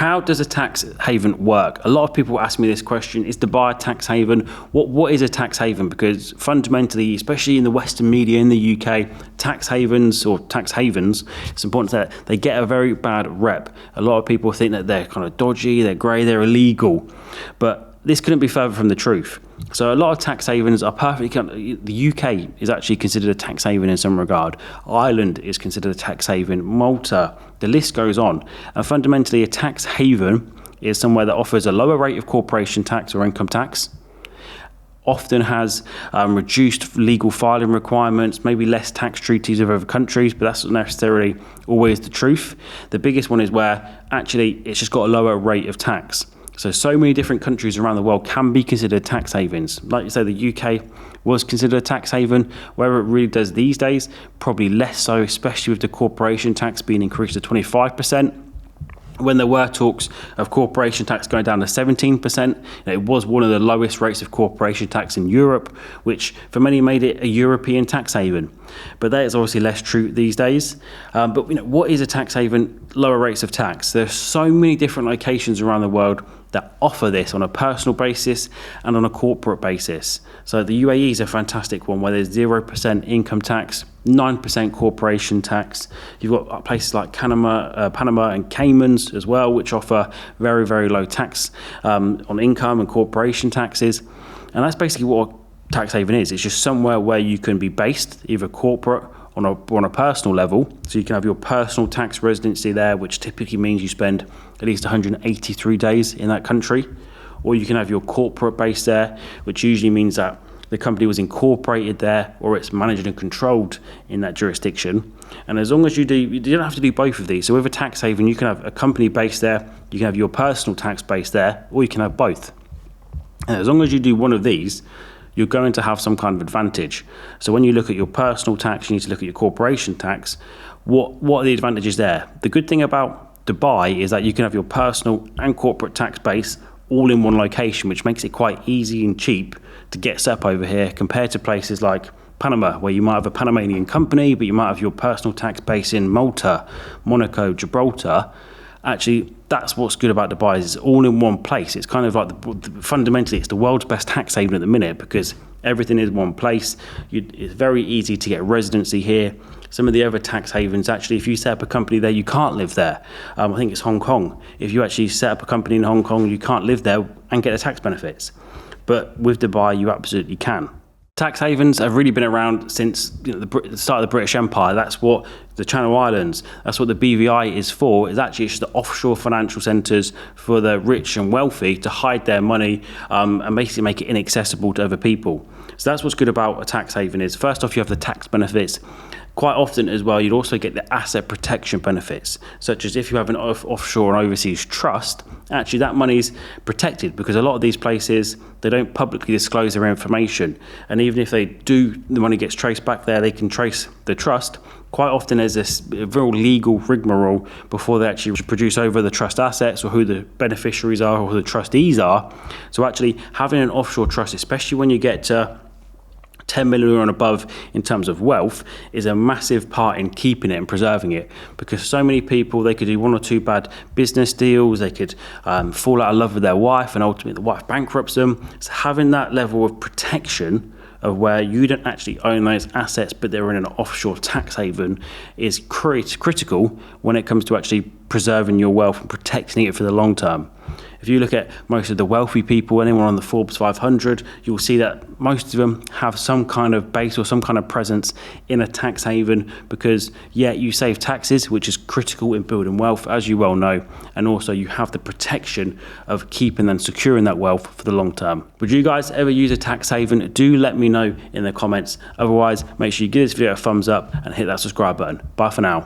how does a tax haven work? A lot of people ask me this question: is Dubai a tax haven? What is a tax haven? Because fundamentally, especially in the Western media in the UK, tax havens, it's important that they get a very bad rep. A lot of people think that they're kind of dodgy, they're grey, they're illegal, but this couldn't be further from the truth. So a lot of tax havens are perfectly. The UK is actually considered a tax haven in some regard. Ireland is considered a tax haven. Malta, the list goes on. And fundamentally, a tax haven is somewhere that offers a lower rate of corporation tax or income tax, often has reduced legal filing requirements, maybe less tax treaties with other countries, but that's not necessarily always the truth. The biggest one is where actually it's just got a lower rate of tax. So many different countries around the world can be considered tax havens. Like you say, the UK was considered a tax haven. Whether it really does these days, probably less so, especially with the corporation tax being increased to 25%. When there were talks of corporation tax going down to 17%, it was one of the lowest rates of corporation tax in Europe, which for many made it a European tax haven. But that is obviously less true these days. But what is a tax haven? Lower rates of tax. There's so many different locations around the world that offer this on a personal basis and on a corporate basis. So the UAE is a fantastic one where there's 0% income tax, 9% corporation tax. You've got places like Panama and Caymans as well, which offer very, very low tax on income and corporation taxes. And that's basically what a tax haven is. It's just somewhere where you can be based, either corporate on a personal level. So you can have your personal tax residency there, which typically means you spend at least 183 days in that country. Or you can have your corporate base there, which usually means that the company was incorporated there or it's managed and controlled in that jurisdiction. And as long as you don't have to do both of these. So with a tax haven, you can have a company base there, you can have your personal tax base there, or you can have both. And as long as you do one of these, you're going to have some kind of advantage. So when you look at your personal tax, you need to look at your corporation tax. What are the advantages there? The good thing about Dubai is that you can have your personal and corporate tax base all in one location, which makes it quite easy and cheap to get set up over here compared to places like Panama, where you might have a Panamanian company, but you might have your personal tax base in Malta, Monaco, Gibraltar. Actually, that's what's good about Dubai, is it's all in one place. It's kind of like, fundamentally, it's the world's best tax haven at the minute because everything is one place. It's very easy to get residency here. Some of the other tax havens, actually, if you set up a company there, you can't live there. I think it's Hong Kong. If you actually set up a company in Hong Kong, you can't live there and get the tax benefits. But with Dubai, you absolutely can. Tax havens have really been around since the start of the British Empire. That's what the Channel Islands, that's what the BVI is for. It's just the offshore financial centres for the rich and wealthy to hide their money and basically make it inaccessible to other people. So that's what's good about a tax haven is, first off, you have the tax benefits. Quite often as well, you'd also get the asset protection benefits, such as if you have an offshore and overseas trust, actually that money's protected because a lot of these places, they don't publicly disclose their information. And even if they do, the money gets traced back there, they can trace the trust. Quite often there's this real legal rigmarole before they actually produce over the trust assets or who the beneficiaries are or who the trustees are. So actually having an offshore trust, especially when you get to 10 million and above in terms of wealth, is a massive part in keeping it and preserving it, because so many people, they could do one or two bad business deals, they could fall out of love with their wife and ultimately the wife bankrupts them. So having that level of protection of where you don't actually own those assets but they're in an offshore tax haven is critical when it comes to actually preserving your wealth and protecting it for the long term. If you look at most of the wealthy people, anyone on the Forbes 500, you'll see that most of them have some kind of base or some kind of presence in a tax haven because, yeah, you save taxes, which is critical in building wealth, as you well know, and also you have the protection of keeping and securing that wealth for the long term. Would you guys ever use a tax haven? Do let me know in the comments. Otherwise, make sure you give this video a thumbs up and hit that subscribe button. Bye for now.